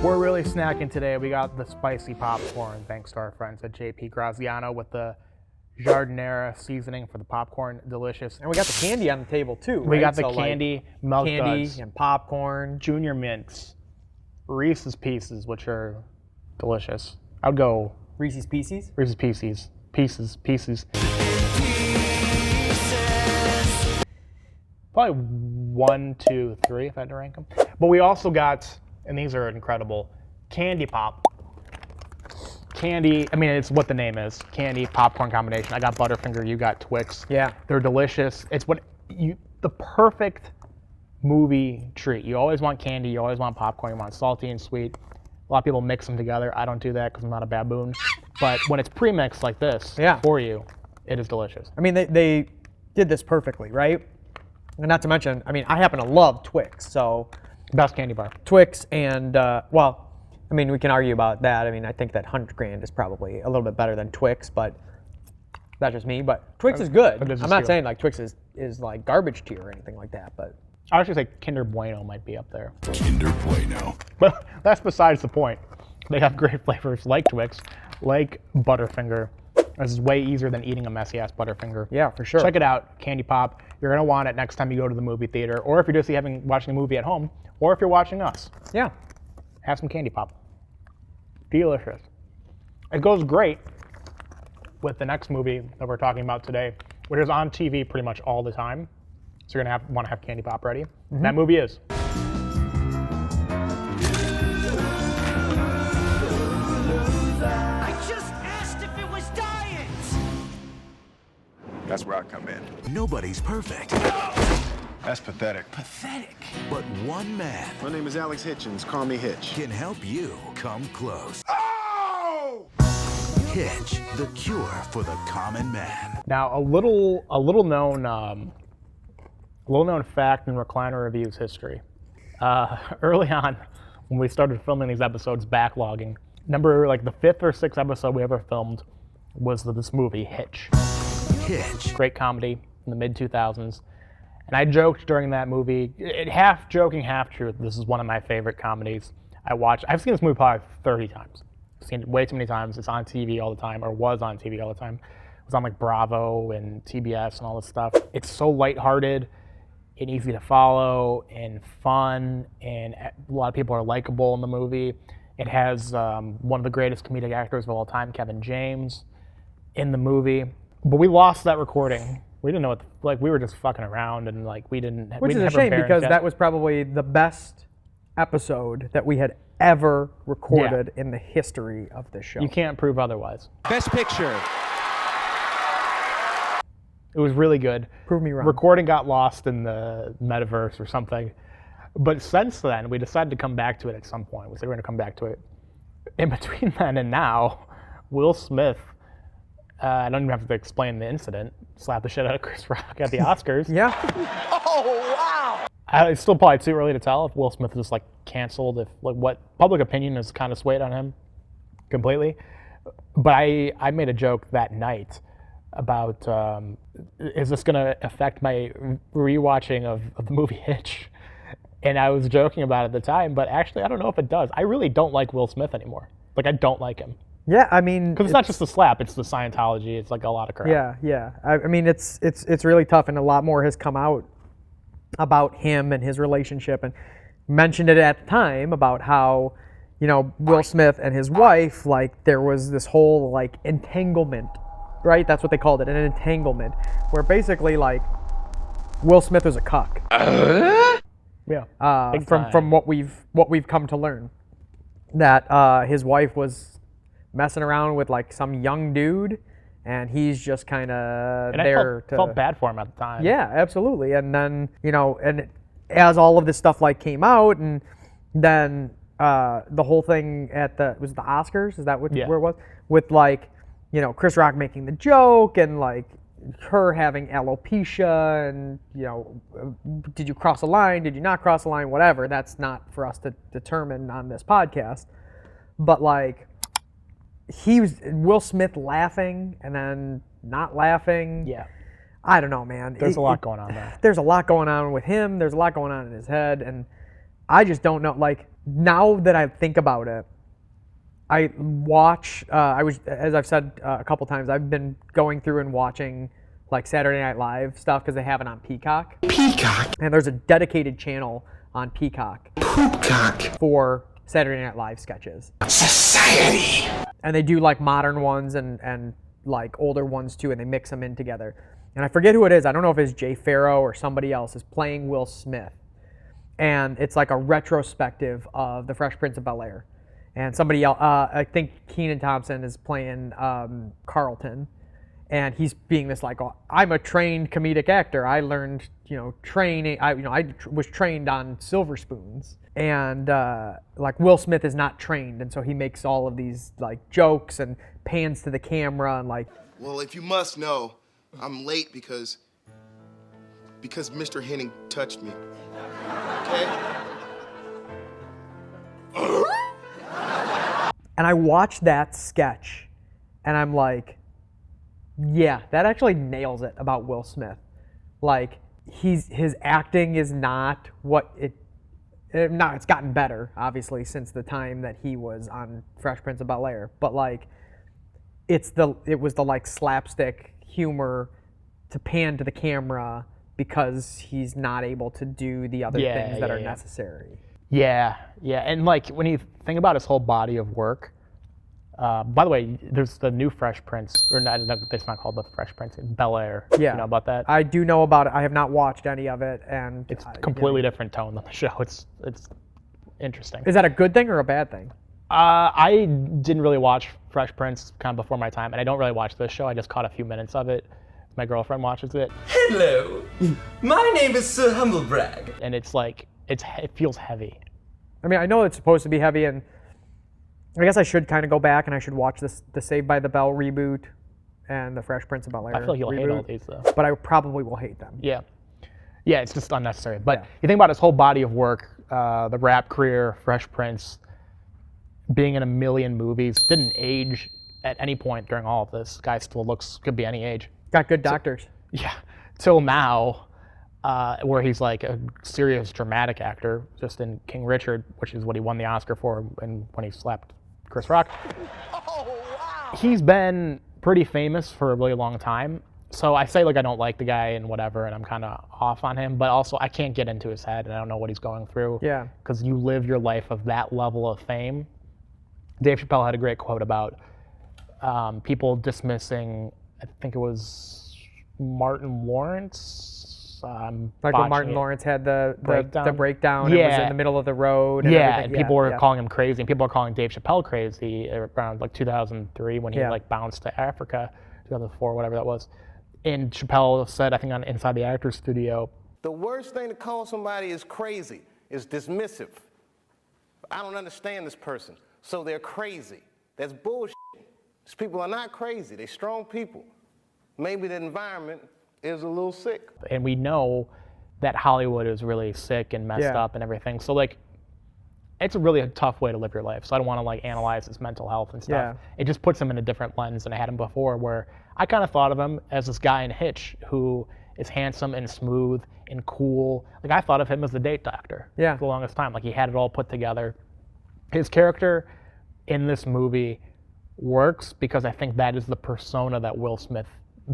We're really snacking today. We got the spicy popcorn, thanks to our friends at JP Graziano with the jardinera seasoning for the popcorn. Delicious. And we got the candy on the table too. We right? got the So, candy, milk candy duds, and popcorn. Junior Mints, Reese's Pieces, which are delicious. I would go Reese's Pieces. Reese's Pieces. Pieces. Probably 1, 2, 3 if I had to rank them. But we also got, and these are incredible, Candy Pop. Candy, I mean, it's what the name is. Candy, popcorn combination. I got Butterfinger, you got Twix. Yeah. They're delicious. It's the perfect movie treat. You always want candy, you always want popcorn, you want salty and sweet. A lot of people mix them together. I don't do that because I'm not a baboon. But when it's pre-mixed like this for you, it is delicious. I mean, they did this perfectly, right? And not to mention, I mean, I happen to love Twix, so Best candy bar. Twix and well, I mean, we can argue about that. I mean, I think that 100 Grand is probably a little bit better than Twix, but that's just me. But Twix is good. I'm not saying like Twix is like garbage tier or anything like that, but I would actually say Kinder Bueno might be up there. Kinder Bueno. But that's besides the point. They have great flavors like Twix, like Butterfinger. This is way easier than eating a messy ass Butterfinger. yeah, for sure. Check it out, Candy Pop. You're gonna want it next time you go to the movie theater, or if you're just watching a movie at home, or if you're watching us. Yeah. Have some Candy Pop. Delicious. It goes great with the next movie that we're talking about today, which is on TV pretty much all the time. So you're gonna want to have Candy Pop ready. Mm-hmm. That movie is That's where I come in. Nobody's perfect, That's pathetic. but one man My name is Alex Hitchens. Call me Hitch. can help you come close. Oh! Hitch, the cure for the common man. now a little known fact in Recliner Reviews history. Early on, when we started filming these episodes, backlogging, number like the 5th or 6th episode we ever filmed was this movie Hitch. Hitch, Great comedy in the mid-2000s. And I joked during that movie, half joking, half truth, this is one of my favorite comedies. I've seen this movie probably 30 times. I've seen it way too many times. It's on TV all the time, or was on TV all the time. It was on like Bravo and TBS and all this stuff. It's so lighthearted and easy to follow and fun, and a lot of people are likable in the movie. It has one of the greatest comedic actors of all time, Kevin James, in the movie. But we lost that recording. We didn't know what, we were just fucking around, and like we didn't. Which is a shame because that was probably the best episode that we had ever recorded in the history of this show. You can't prove otherwise. Best Picture. It was really good. Prove me wrong. Recording got lost in the metaverse or something. But since then, we decided to come back to it at some point. We said we're going to come back to it. In between then and now, Will Smith, I don't even have to explain the incident, slapped the shit out of Chris Rock at the Oscars. Yeah. It's still probably too early to tell if Will Smith is just like canceled, if like what public opinion is kind of swayed on him completely. But I made a joke that night about is this going to affect my rewatching of the movie Hitch? And I was joking about it at the time, but actually I don't know if it does. I really don't like Will Smith anymore. Like I don't like him. Yeah, I mean, Because it's not just the slap, it's the Scientology, it's like a lot of crap. Yeah. I mean, it's really tough, and a lot more has come out about him and his relationship, and mentioned it at the time about how, Will Smith and his wife, like there was this whole like entanglement, right? That's what they called it, an entanglement, where basically like Will Smith was a cuck. Yeah. From what we've come to learn, that his wife was messing around with like some young dude, and he's just kind of there I felt bad for him at the time. Yeah, absolutely. And then and as all of this stuff like came out, and then the whole thing at the Oscars, is that where it was, with like Chris Rock making the joke, and like her having alopecia, and did you cross a line, did you not cross a line, whatever. That's not for us to determine on this podcast, but like Will Smith laughing and then not laughing. Yeah. I don't know, man. There's a lot going on there. There's a lot going on with him. There's a lot going on in his head, and I just don't know. Like, now that I think about it, I watch, as I've said a couple times, I've been going through and watching like Saturday Night Live stuff because they have it on Peacock. Peacock. And there's a dedicated channel on Peacock Poopcock. for Saturday Night Live sketches. Society. And they do like modern ones and like older ones too, and they mix them in together. And I forget who it is. I don't know if it's Jay Farrow or somebody else is playing Will Smith. And it's like a retrospective of The Fresh Prince of Bel-Air. And somebody else, I think Kenan Thompson is playing Carlton. And he's being this like, oh, I'm a trained comedic actor. I learned, training. I was trained on silver spoons. And like Will Smith is not trained, and so he makes all of these like jokes and pans to the camera and like. Well, if you must know, I'm late because Mr. Henning touched me. Okay. And I watched that sketch, and I'm like, yeah, that actually nails it about Will Smith. Like, his acting is not what it's gotten better, obviously, since the time that he was on Fresh Prince of Bel-Air. But like, it was the like slapstick humor to pan to the camera because he's not able to do the other things that are necessary. Yeah, and like when you think about his whole body of work, by the way, there's the new Fresh Prince, or not, it's not called the Fresh Prince, it's Bel-Air. Yeah. You know about that? I do know about it. I have not watched any of it, and It's completely different tone than the show. It's interesting. Is that a good thing or a bad thing? I didn't really watch Fresh Prince kind of before my time, and I don't really watch this show. I just caught a few minutes of it. My girlfriend watches it. Hello, my name is Sir Humblebrag. And it's like, it feels heavy. I mean, I know it's supposed to be heavy, and I guess I should kind of go back and I should watch the Saved by the Bell reboot and the Fresh Prince of Bel-Air I feel like you'll reboot, hate all these though. but I probably will hate them. Yeah, it's just unnecessary. But you think about his whole body of work, the rap career, Fresh Prince, being in a million movies, didn't age at any point during all of this. Guy still could be any age. Got good doctors. Yeah, till now, where he's like a serious dramatic actor, just in King Richard, which is what he won the Oscar for, and when he slapped Chris Rock. Oh, wow. He's been pretty famous for a really long time. So I say like I don't like the guy and whatever, and I'm kind of off on him, but also I can't get into his head, and I don't know what he's going through. Yeah. Because you live your life of that level of fame. Dave Chappelle had a great quote about people dismissing, I think it was Martin Lawrence. Like when Martin Lawrence had the breakdown, yeah. It was in the middle of the road. And and people were calling him crazy, and people are calling Dave Chappelle crazy around like 2003 when he like bounced to Africa, 2004, whatever that was. And Chappelle said, I think on Inside the Actors Studio, the worst thing to call somebody is crazy is dismissive. I don't understand this person, so they're crazy. That's bullshit. These people are not crazy. They're strong people. Maybe the environment is a little sick. And we know that Hollywood is really sick and messed up and everything. So like, it's a really tough way to live your life. So I don't want to like analyze his mental health and stuff. It just puts him in a different lens than I had him before, where I kind of thought of him as this guy in Hitch who is handsome and smooth and cool. Like I thought of him as the date doctor for the longest time. Like he had it all put together. His character in this movie works because I think that is the persona that Will Smith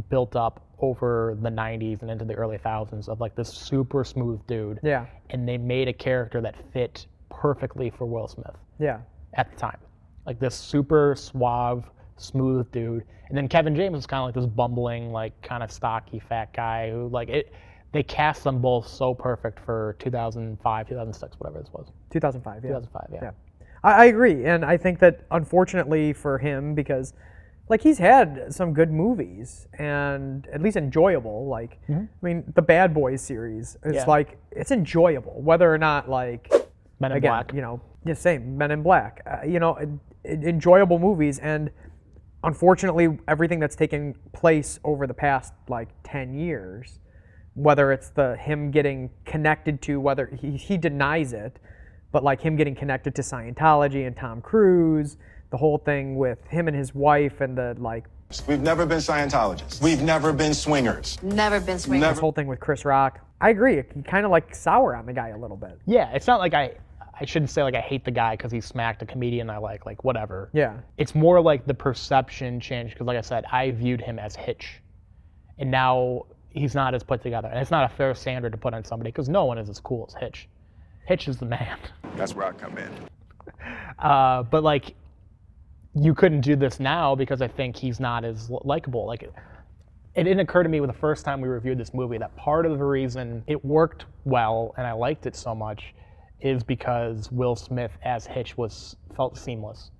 built up over the 90s and into the early 2000s of like this super smooth dude. Yeah. And they made a character that fit perfectly for Will Smith. Yeah. At the time. Like this super suave, smooth dude. And then Kevin James is kind of like this bumbling, like kind of stocky fat guy who like they cast them both so perfect for 2005, 2006, whatever this was. 2005, yeah. 2005, yeah. I agree, and I think that unfortunately for him, because like he's had some good movies and at least enjoyable. Like I mean, the Bad Boys series is like it's enjoyable, whether or not like Men in Black. You know, same Men in Black. Enjoyable movies, and unfortunately, everything that's taken place over the past like 10 years, whether it's him getting connected to, whether he denies it. But like him getting connected to Scientology and Tom Cruise, the whole thing with him and his wife and the like. We've never been Scientologists. We've never been swingers. Never been swingers. This whole thing with Chris Rock. I agree. You kind of like sour on the guy a little bit. Yeah, it's not like I I shouldn't say like I hate the guy because he smacked a comedian I like whatever. Yeah. It's more like the perception changed because like I said, I viewed him as Hitch. And now he's not as put together. And it's not a fair standard to put on somebody because no one is as cool as Hitch. Hitch is the man. That's where I come in. But like, you couldn't do this now because I think he's not as likable. Like, it didn't occur to me with the first time we reviewed this movie that part of the reason it worked well and I liked it so much is because Will Smith as Hitch felt seamless.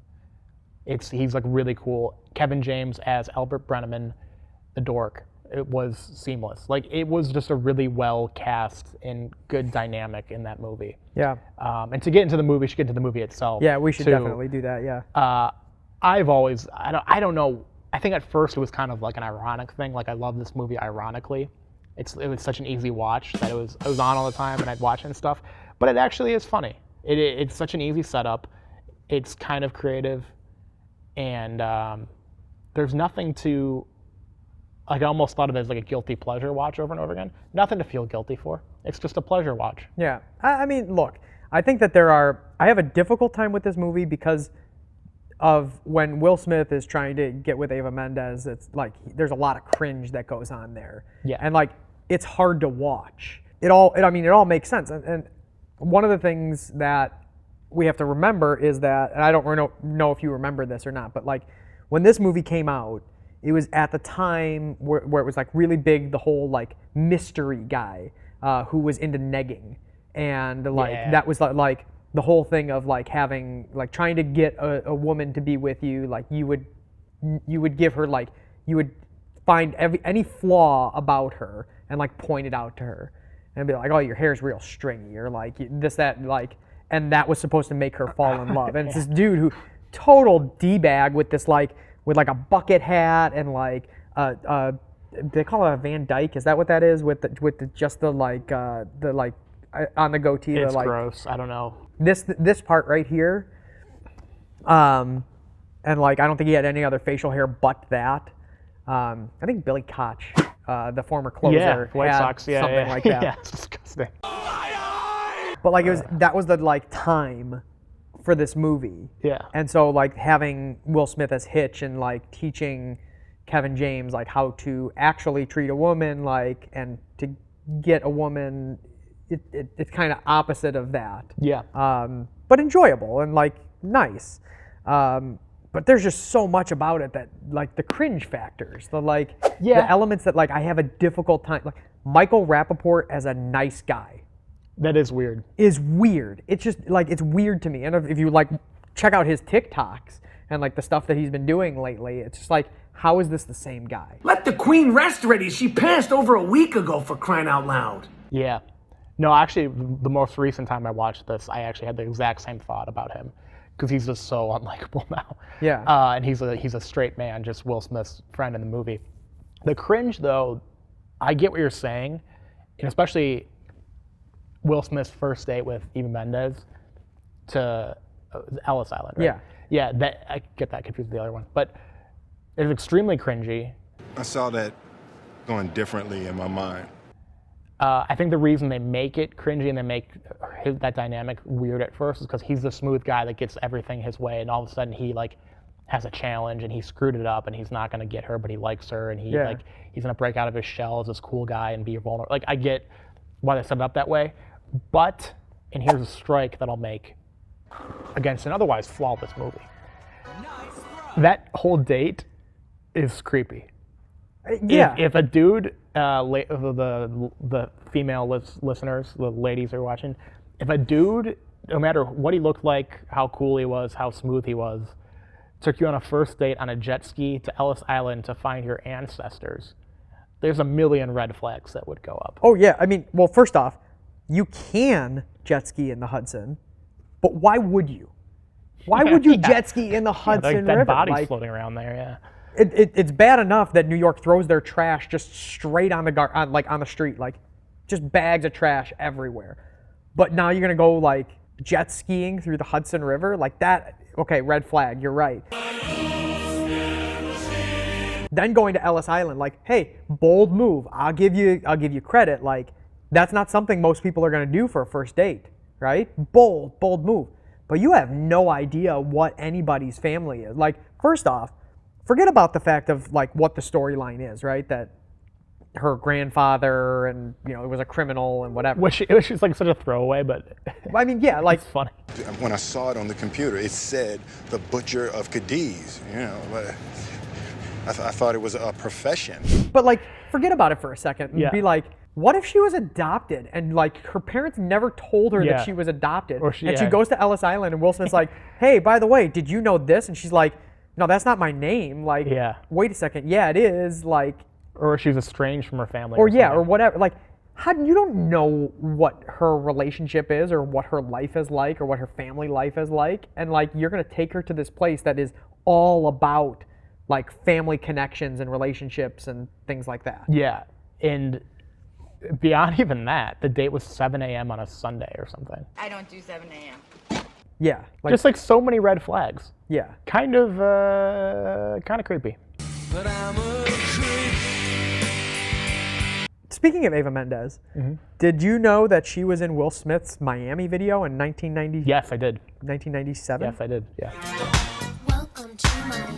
He's like really cool. Kevin James as Albert Brenneman, the dork, it was seamless. Like, it was just a really well cast and good dynamic in that movie. Yeah. And to get into the movie, we should get into the movie itself. Yeah, we should too. definitely do that. Yeah. I don't know. I think at first it was kind of like an ironic thing. Like, I love this movie ironically. It was such an easy watch that it was on all the time and I'd watch it and stuff. But it actually is funny. It's such an easy setup. It's kind of creative, and there's nothing to. Like, I almost thought of it as like a guilty pleasure watch over and over again. Nothing to feel guilty for. It's just a pleasure watch. Yeah. I mean, look, I think that I have a difficult time with this movie because of when Will Smith is trying to get with Eva Mendes. It's like there's a lot of cringe that goes on there. Yeah. And like, it's hard to watch. It all makes sense. And one of the things that we have to remember is that, and I don't know if you remember this or not, but like when this movie came out, it was at the time where it was like really big, the whole like mystery guy who was into negging, and like that was like the whole thing of like having like trying to get a woman to be with you. Like you would give her like you would find any flaw about her and like point it out to her and be like, oh, your hair's real stringy, or like this that like, and that was supposed to make her fall in love. And it's this dude who total d-bag with this like. With like a bucket hat and like they call it a Van Dyke. Is that what that is? With the on the goatee. It's the, like, gross. I don't know. This part right here, and like I don't think he had any other facial hair but that. I think Billy Koch, the former closer, White had Sox, something like that. Yeah, it's disgusting. But like that was the like time for this movie. Yeah. And so like having Will Smith as Hitch and like teaching Kevin James like how to actually treat a woman, like, and to get a woman, it's kind of opposite of that. Yeah. But enjoyable and like nice. But there's just so much about it that like the cringe factors, the elements that like I have a difficult time, like Michael Rappaport as a nice guy. That is weird. Is weird. It's just like it's weird to me. And if you like check out his TikToks and like the stuff that he's been doing lately, it's just like, how is this the same guy? Let the queen rest already. She passed over a week ago, for crying out loud. Yeah. No, actually, the most recent time I watched this, I actually had the exact same thought about him because he's just so unlikable now. Yeah. And he's a straight man, just Will Smith's friend in the movie. The cringe, though, I get what you're saying, and especially Will Smith's first date with Eva Mendes to Ellis Island, right? Yeah. Yeah, that I get that confused with the other one. But it's extremely cringy. I saw that going differently in my mind. I think the reason they make it cringy and they make that dynamic weird at first is because he's the smooth guy that gets everything his way, and all of a sudden he like has a challenge and he screwed it up and he's not gonna get her, but he likes her, and he's gonna break out of his shell as this cool guy and be vulnerable. Like, I get why they set it up that way. But, and here's a strike that I'll make against an otherwise flawless movie. That whole date is creepy. Yeah. If a dude, the female listeners, the ladies who are watching, if a dude, no matter what he looked like, how cool he was, how smooth he was, took you on a first date on a jet ski to Ellis Island to find your ancestors, there's a million red flags that would go up. Oh yeah, I mean, well, first off, you can jet ski in the Hudson, but why would you? Why would you jet ski in the Hudson that River? body's floating around there, yeah. It's bad enough that New York throws their trash just straight on the street, like just bags of trash everywhere. But now you're gonna go like jet skiing through the Hudson River, like that? Okay, red flag. You're right. Then going to Ellis Island, like, hey, bold move. I'll give you credit. Like, that's not something most people are gonna do for a first date, right? Bold move. But you have no idea what anybody's family is. Like, first off, forget about the fact of like what the storyline is, right? That her grandfather and it was a criminal and whatever. Which it was just like such a throwaway, but I mean, yeah, like it's funny. When I saw it on the computer, it said the butcher of Cadiz, but I thought it was a profession. But like, forget about it for a second and Yeah. be like, what if she was adopted and like her parents never told her Yeah. that she was adopted? Or she and she goes to Ellis Island and Will Smith's like, hey, by the way, did you know this? And she's like, no, that's not my name. Like, Yeah. wait a second. Yeah, it is. Like, Or she was estranged from her family. or yeah, something. or whatever. Like, you don't know what her relationship is or what her life is like or what her family life is like. And like, you're going to take her to this place that is all about like family connections and relationships and things like that. Yeah, and beyond even that, the date was 7 a.m. on a Sunday or something. I don't do 7 a.m. Yeah. Like, Just like so many red flags. yeah. Kind of creepy. But I'm a creep. Speaking of Eva Mendes, did you know that she was in Will Smith's Miami video in 1990? Yes, I did. 1997? Yes, I did. Yeah. Welcome to my home.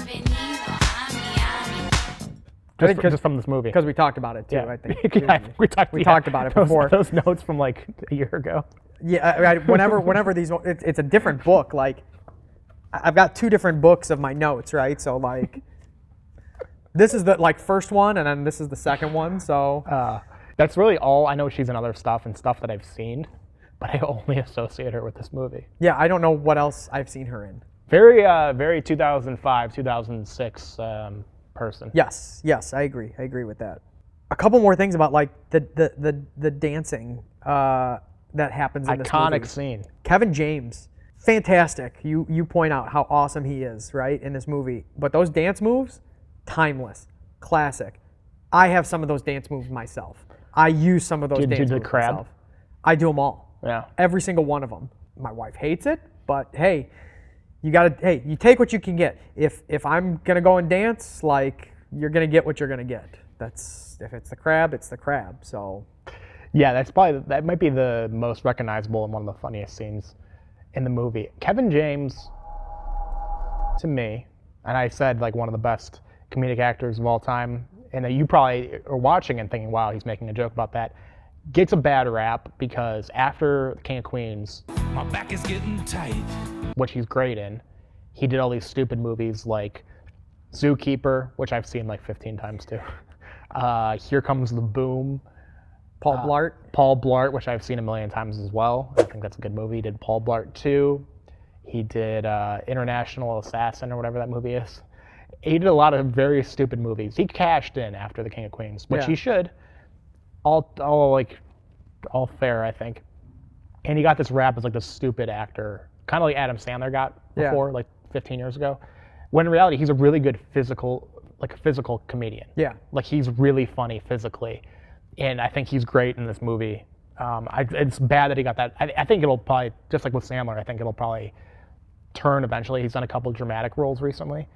Bienvenido a Miami. Just from this movie. Because we talked about it too, Yeah. I think. Yeah, we talked about it before. Those notes from like a year ago. Yeah, whenever these, it's a different book. Like, I've got two different books of my notes, right? So like, this is the like first one, and then this is the second one. So That's really all. I know she's in other stuff and stuff that I've seen, but I only associate her with this movie. yeah, I don't know what else I've seen her in. Very 2005, 2006 person. Yes, I agree with that. A couple more things about like the dancing that happens in this movie. Iconic scene. Kevin James, fantastic. You point out how awesome he is, right, in this movie. But those dance moves, timeless, classic. I have some of those dance moves myself. I use some of those Did you dance do the moves crab? myself. I do them all. Yeah. Every single one of them. My wife hates it, but hey, you take what you can get. If I'm gonna go and dance, like, you're gonna get what you're gonna get. If it's the crab, it's the crab. So Yeah, that might be the most recognizable and one of the funniest scenes in the movie. Kevin James, to me, and I said like one of the best comedic actors of all time, and you probably are watching and thinking, wow, he's making a joke about that, gets a bad rap because after The King of Queens, My back is getting tight. which he's great in, he did all these stupid movies like Zookeeper, which I've seen like 15 times too. Here Comes the Boom. Paul Blart. Paul Blart, which I've seen a million times as well. I think that's a good movie. He did Paul Blart 2. He did International Assassin or whatever that movie is. He did a lot of very stupid movies. He cashed in after The King of Queens, which Yeah. he should. All fair, I think. And he got this rap as like this stupid actor, kind of like Adam Sandler got Yeah. before, like 15 years ago. When in reality, he's a really good physical comedian. Yeah. Like, he's really funny physically. And I think he's great in this movie. It's bad that he got that. I think it'll probably, just like with Sandler, I think it'll probably turn eventually. He's done a couple dramatic roles recently.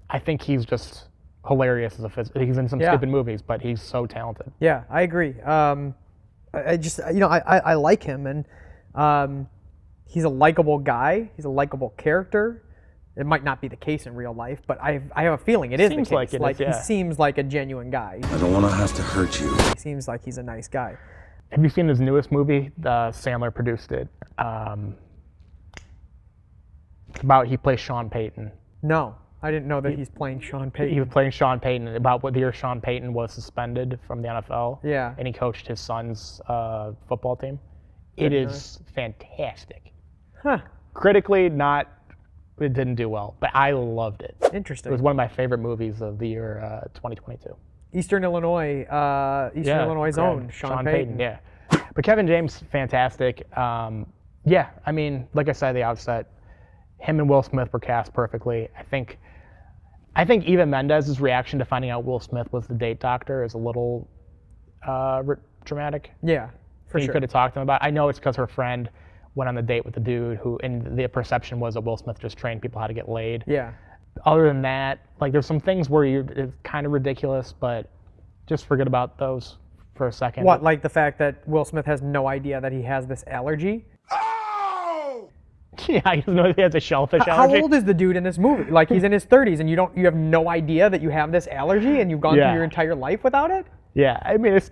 I think he's just hilarious as he's in some Yeah. stupid movies, but he's so talented. Yeah, I agree. I just, I like him, and he's a likable guy. He's a likable character. It might not be the case in real life, but I have a feeling it is Seems the like case. it is, yeah. He seems like a genuine guy. I don't want to have to hurt you. He seems like he's a nice guy. Have you seen his newest movie? Sandler produced it. It's about, he plays Sean Payton. No, I didn't know that he's playing Sean Payton. He was playing Sean Payton about what the year Sean Payton was suspended from the NFL. Yeah. And he coached his son's football team. It is fantastic. Huh. Critically, it didn't do well, but I loved it. Interesting. It was one of my favorite movies of the year 2022. Eastern Illinois, Illinois' correct. own Sean Payton. Yeah. But Kevin James, fantastic. Yeah, I mean, like I said at the outset, him and Will Smith were cast perfectly. I think Eva Mendes' reaction to finding out Will Smith was the date doctor is a little dramatic. Yeah, for You sure. could have talked to him about. I know it's because her friend went on the date with the dude who, and the perception was that Will Smith just trained people how to get laid. Yeah. Other than that, like, there's some things where it's kind of ridiculous, but just forget about those for a second. What, like the fact that Will Smith has no idea that he has this allergy? Yeah, he doesn't know he has a shellfish How allergy. old is the dude in this movie? Like, he's in his 30s, and you have no idea that you have this allergy, and you've gone through your entire life without it? Yeah, I mean, this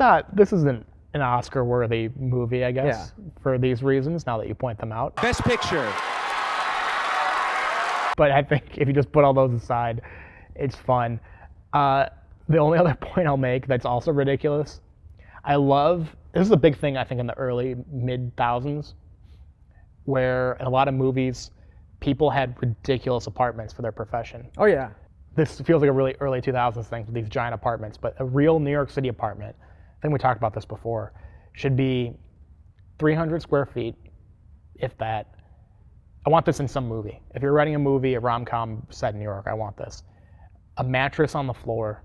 isn't an Oscar-worthy movie, I guess, for these reasons, now that you point them out. Best Picture. But I think if you just put all those aside, it's fun. The only other point I'll make that's also ridiculous, this is a big thing, I think, in the early, mid-thousands, where in a lot of movies, people had ridiculous apartments for their profession. Oh, yeah. This feels like a really early 2000s thing with these giant apartments, but a real New York City apartment, I think we talked about this before, should be 300 square feet, if that. I want this in some movie. If you're writing a movie, a rom-com set in New York, I want this. A mattress on the floor,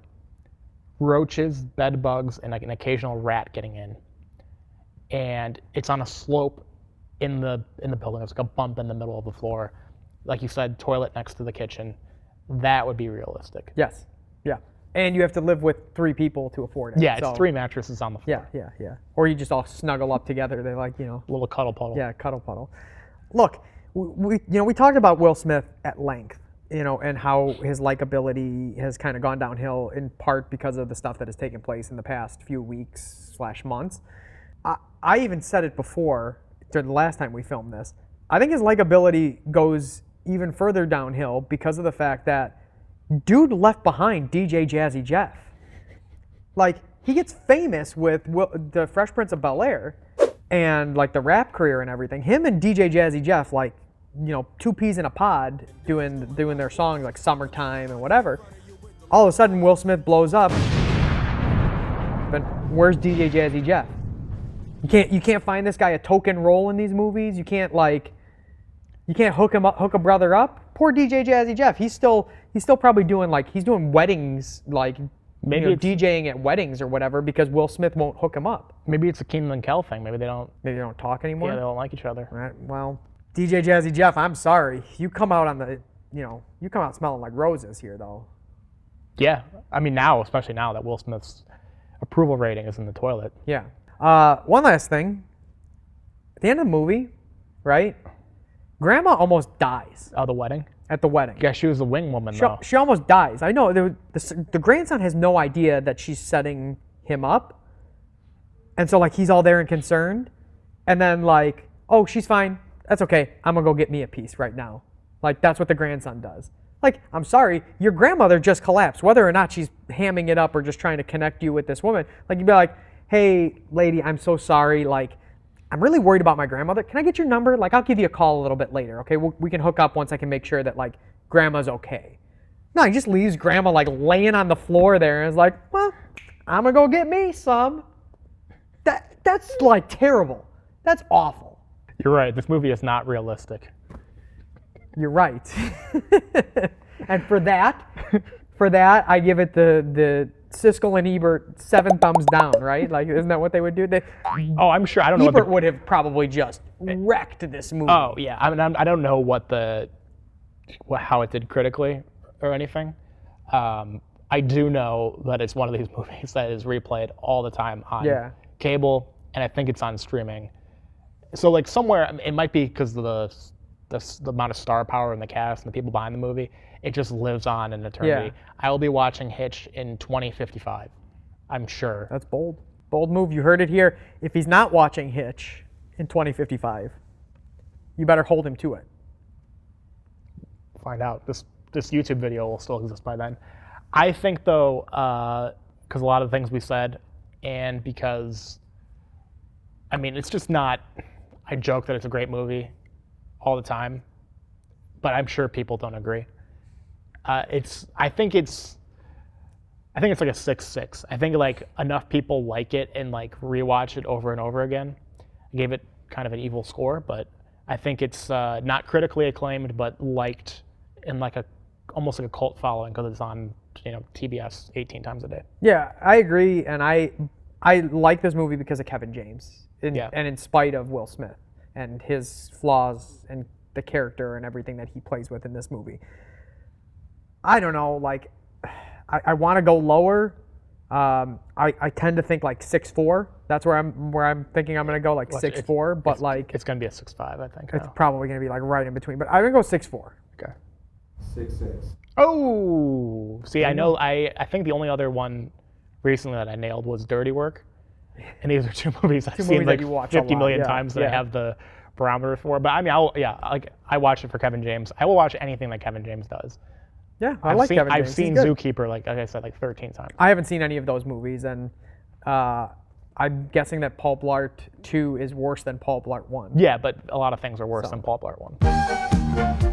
roaches, bed bugs, and like an occasional rat getting in. And it's on a slope in the building. There's like a bump in the middle of the floor. Like you said, toilet next to the kitchen. That would be realistic. Yes. Yeah. And you have to live with 3 people to afford it. Yeah, it's 3 mattresses on the floor. Yeah. Or you just all snuggle up together. They're like, a little cuddle puddle. Yeah, cuddle puddle. Look, we talked about Will Smith at length, and how his likability has kind of gone downhill in part because of the stuff that has taken place in the past few weeks/months. I even said it before, the last time we filmed this. I think his likability goes even further downhill because of the fact that dude left behind DJ Jazzy Jeff. Like, he gets famous with the Fresh Prince of Bel-Air and like the rap career and everything. Him and DJ Jazzy Jeff, like, 2 peas in a pod doing their songs like Summertime and whatever. All of a sudden Will Smith blows up. But where's DJ Jazzy Jeff? You can't find this guy a token role in these movies. You can't hook a brother up. Poor DJ Jazzy Jeff. He's still probably doing he's doing weddings, like maybe DJing at weddings or whatever, because Will Smith won't hook him up. Maybe it's a Keenan and Kel thing. Maybe they don't talk anymore. Yeah, they don't like each other. Right. Well, DJ Jazzy Jeff, I'm sorry. You come out you come out smelling like roses here, though. Yeah, I mean especially now that Will Smith's approval rating is in the toilet. Yeah. One last thing. At the end of the movie, right? Grandma almost dies. Oh, the wedding? At the wedding. Yeah, she was the wing woman, though. She almost dies. I know. The grandson has no idea that she's setting him up. And so, he's all there and concerned. And then, oh, she's fine. That's okay. I'm going to go get me a piece right now. That's what the grandson does. I'm sorry, your grandmother just collapsed. Whether or not she's hamming it up or just trying to connect you with this woman. You'd be like, hey, lady, I'm so sorry. I'm really worried about my grandmother. Can I get your number? I'll give you a call a little bit later, okay? We can hook up once I can make sure that, grandma's okay. No, he just leaves grandma, laying on the floor there and is like, well, I'm going to go get me some. That's, terrible. That's awful. You're right. This movie is not realistic. You're right. And for that, I give it the Siskel and Ebert 7 thumbs down, right? Isn't that what they would do? I'm sure. I don't know. Ebert would have probably just wrecked this movie. Oh yeah, I don't know how it did critically or anything. I do know that it's one of these movies that is replayed all the time on cable, and I think it's on streaming. So somewhere it might be because of the amount of star power in the cast and the people behind the movie. It just lives on in eternity. Yeah. I will be watching Hitch in 2055. I'm sure. That's bold. Bold move. You heard it here. If he's not watching Hitch in 2055, you better hold him to it. Find out. This YouTube video will still exist by then. I think, though, because a lot of the things we said, and because, it's just not, I joke that it's a great movie all the time, but I'm sure people don't agree. I think it's like a 6.6. I think enough people like it and rewatch it over and over again. I gave it kind of an evil score, but I think it's not critically acclaimed, but liked in almost like a cult following because it's on TBS 18 times a day. Yeah, I agree, and I like this movie because of Kevin James, and in spite of Will Smith and his flaws and the character and everything that he plays with in this movie. I don't know, I want to go lower. I tend to think like 6'4". That's where I'm thinking I'm gonna go like 6'4", but like it's gonna be a 6'5", I think. it's probably gonna be like right in between. But I'm gonna go 6'4". Okay. 6'6". Oh, see, I know. I think the only other one recently that I nailed was Dirty Work, and these are two movies I've seen like 50 million times that I have the barometer for. But I mean, I watch it for Kevin James. I will watch anything that Kevin James does. Yeah, Kevin James. I've seen Zookeeper, like I said, like 13 times. I haven't seen any of those movies, and I'm guessing that Paul Blart 2 is worse than Paul Blart 1. Yeah, but a lot of things are worse than Paul Blart 1.